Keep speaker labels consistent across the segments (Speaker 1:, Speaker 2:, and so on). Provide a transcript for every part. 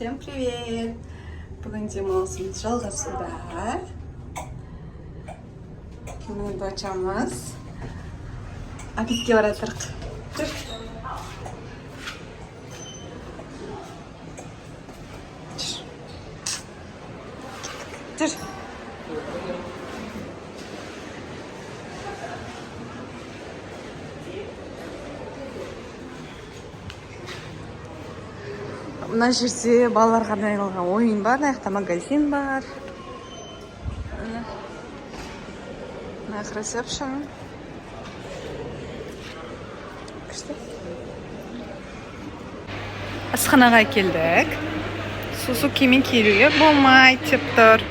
Speaker 1: Всем привет! Бүгін демалысымыз жалғасуда. Мен дочамыз обедке баратырық. Жүр. Жүр. Мына жерде балаларға арналған ойын бар, мына жақта магазин бар. Мына ресепшн. Асханаға келдік. Сусу киіммен киюге болмайды деп тұр.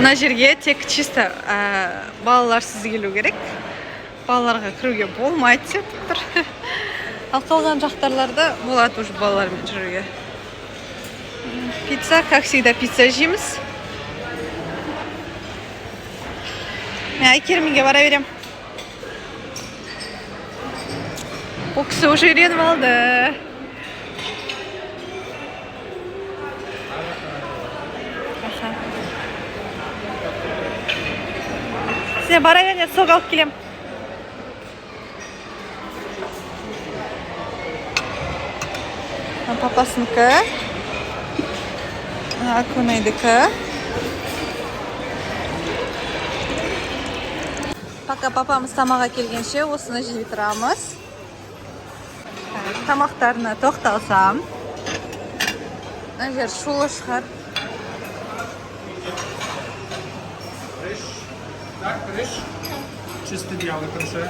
Speaker 1: Мына жерге тек чисто балаларсыз келу керек. Балаларға кіруге болмайды деп тұр. Ал қалған жақтарларда болады уже балалармен жүруге. Пицца, как всегда, пицца жейміз. Мен Айкерменге бара берем. Ол кісі уже үйреніп алды. Сен бара берем, сок алып келем. Папасыныкі, Акунайдікі. Пока папамыз тамаға келгенше осыны жей тұрамыз. Тамақтарына тоқталсам. Мына жер шулы шығар.
Speaker 2: Так, фреш. Чисто белый конце.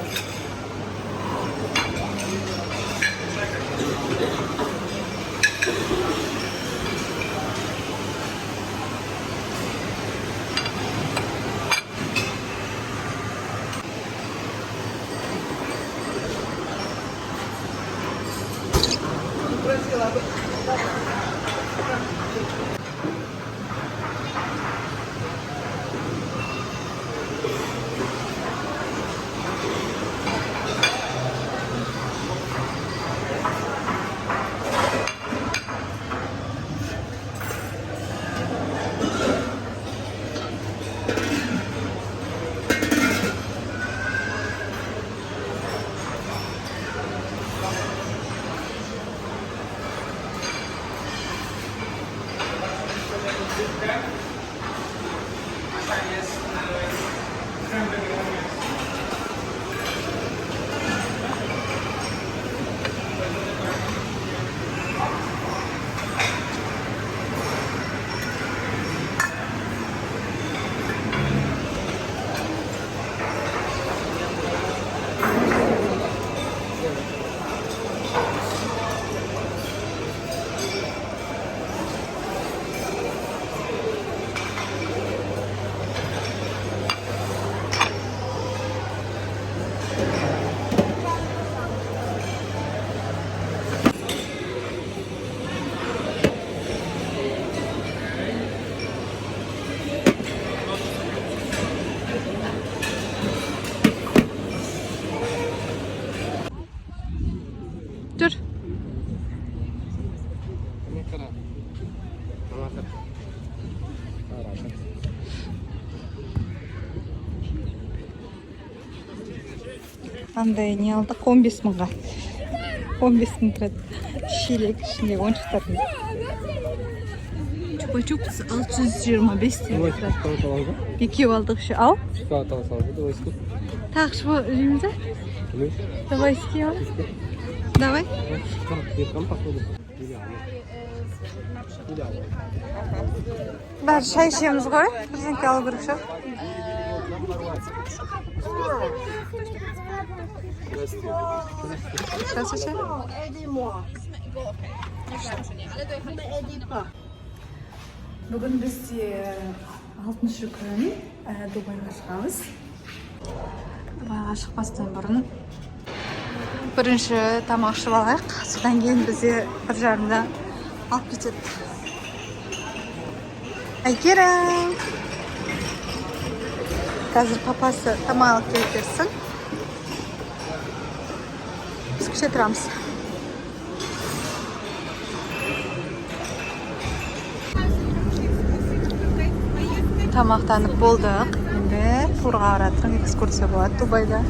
Speaker 1: Dur. Андай не алдық 15 мыңға. 15 мың тұрады. Шелек ішінде ойыншықтар. Чупа-чупс 625 теңге тұрады. Екеу алдық ше. Ал? Так, что жейміз ба? Давай істейміз. Давай. Бәрі шай ішеміз ғой. Бірдеңке алу керек шығар. Сейчас еще? Бүгін бізде 6-шы күн Дубайға шығамыз. Дубайға шықпастан бұрын бірінші тамақ ішіп алайық. Содан кейін бізде 1:30-да алып кетеді. Айкерім! Қазір папасы тамақ алып келіп берсін. Biz kişi turamız. Tamaqtanıp bolduq. Endi turga baratırıq, ekskursiya bo'ladi Dubayda.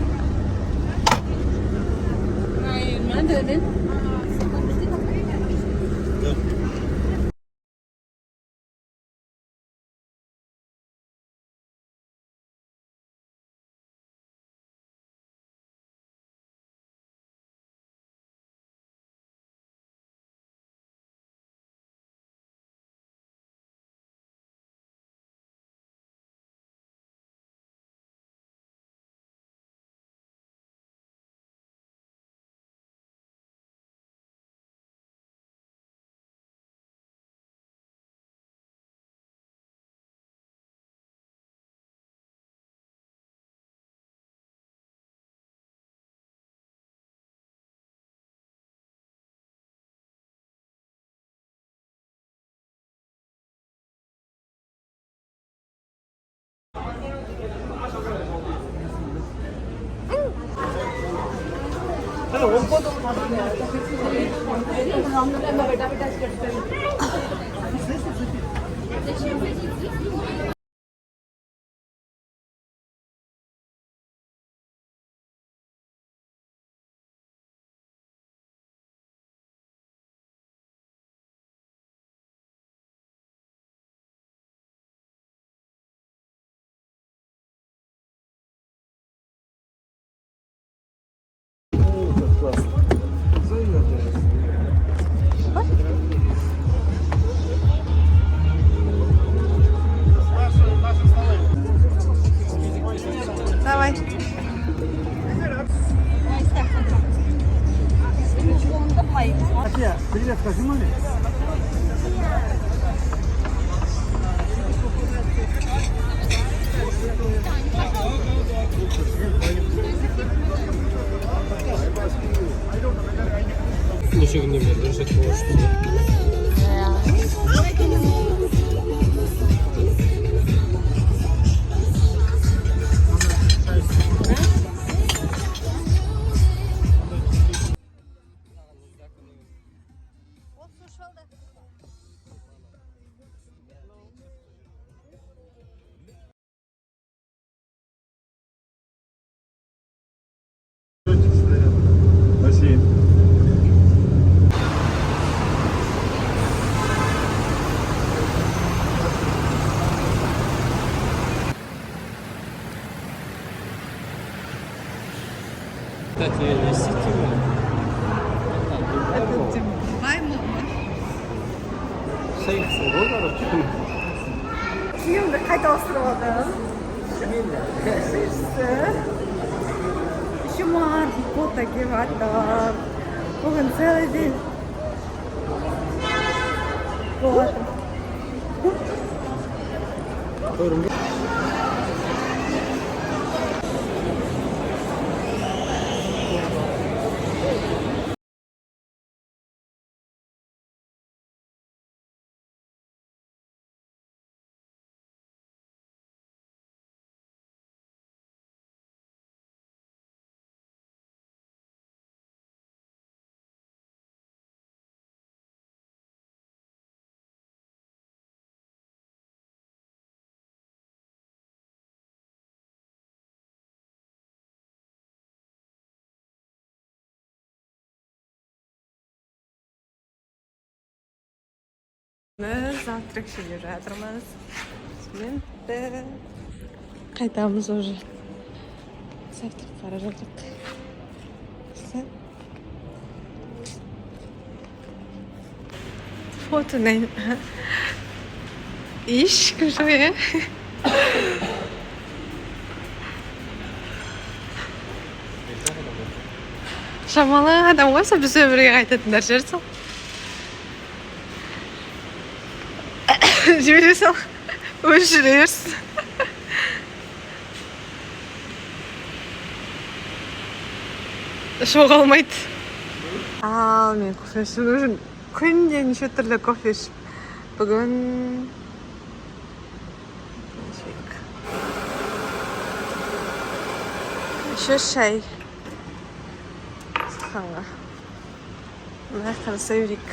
Speaker 1: Давай.
Speaker 2: Привет, скажи маме. Неше күннен бері дұрыс айтып болған бассейн. Кстати, сетевой.
Speaker 1: Дубай mı?
Speaker 2: Sayıksın, o kadar.
Speaker 1: Şimdi kayıt olsun. Еще марки, кота, гевата. Бүгін целый день. Вот. Завтрак şimdi жатырмыз. Şimdi қайтамыз уже. Завтрак бара жатырмыз. Фото не. İş köşeye. Шамалы адам болса біз өмірге қайтатындар жүрсің. Жібересің, өз жүрерсің. Шоқ алмайды. Ал, мен кофе ішіп жүрмін. Күнде неше түрлі кофе ішіп. Бүгін... Еще шай. жатқанға. Мына қараса берейік.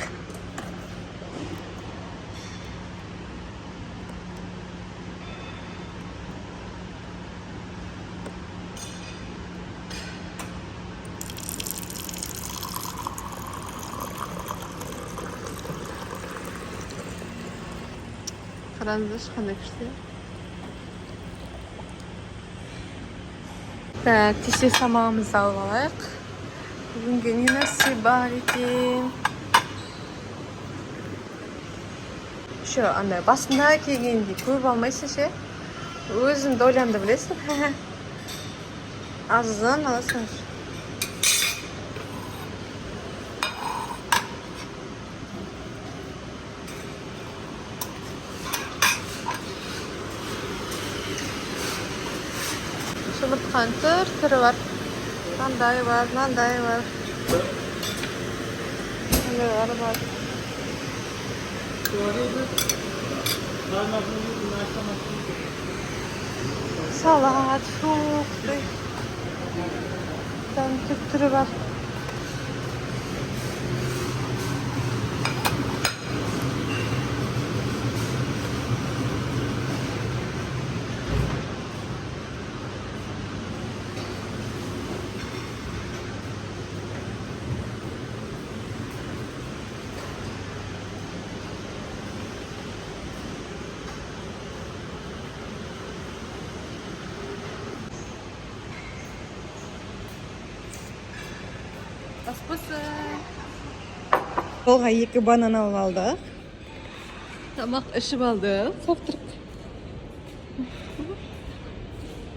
Speaker 1: Қараңыздаршы қандай күшті. Так, кеше самауымызды алып алайық. Бүгінге не нәрсе бар екен. Шо, андай басында келгенде көп алмайсың ше. Өзіңді ойланды білесің. Азыздан аласың. Жұмыртқаның түрі бар. Мынандай бар, мынандай бар. Мынандайлары бар. Салат, фрукты. Тәмтік түрі бар. Олға 2 банан алып алдық. Тамақ ішіп алдық. Завтрак.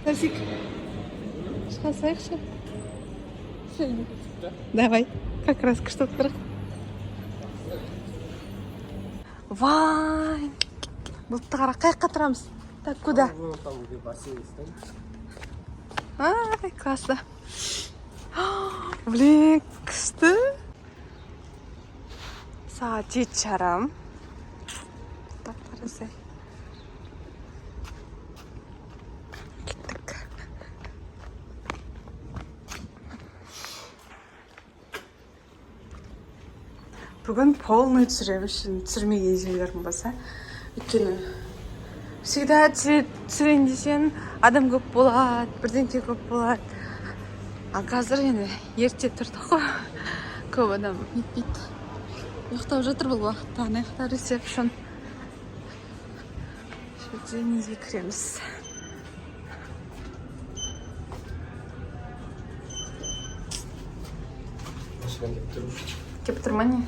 Speaker 1: Тарсик. Шығасайықшы. Давай. Как раз күшті отырық. Вай! Бұлтты қара, қайыққа тұрамыз? Так, куда? Ай, классно. Блин, күшті. Saat 7:30. Так, қарасай. Кеттік. Бүгін полный түсіремін, түсірмеген жерлерім болса. Өйткені всегда түсірейін десең, адам көп болады, бірдеңке көп болады. А қазір енді ерте тұрдық қой. Көп адам етпейді. Ұйықтап жатыр бұл уақытта, аяқта ресепшн. Шөтсе неге кіреміз. Кеп тұрма не?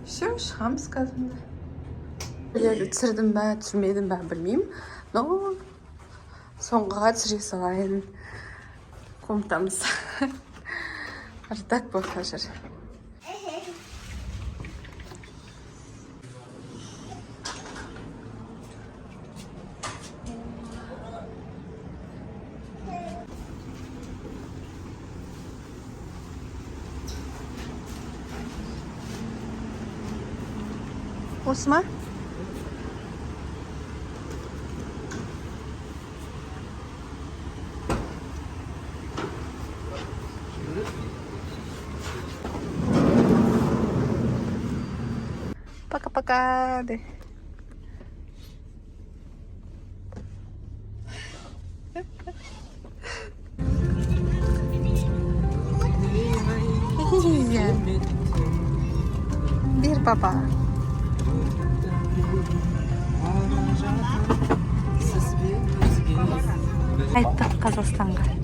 Speaker 1: Все, шығамыз қазында. Түсірдім бә, түсірмедім бә, білмеймін. Но соңғыға түсіре салайын. Қомтамыз. Ардак болып қажыр. Осы ма? Пока-пока. Бир папа. Қайттық Қазақстанға.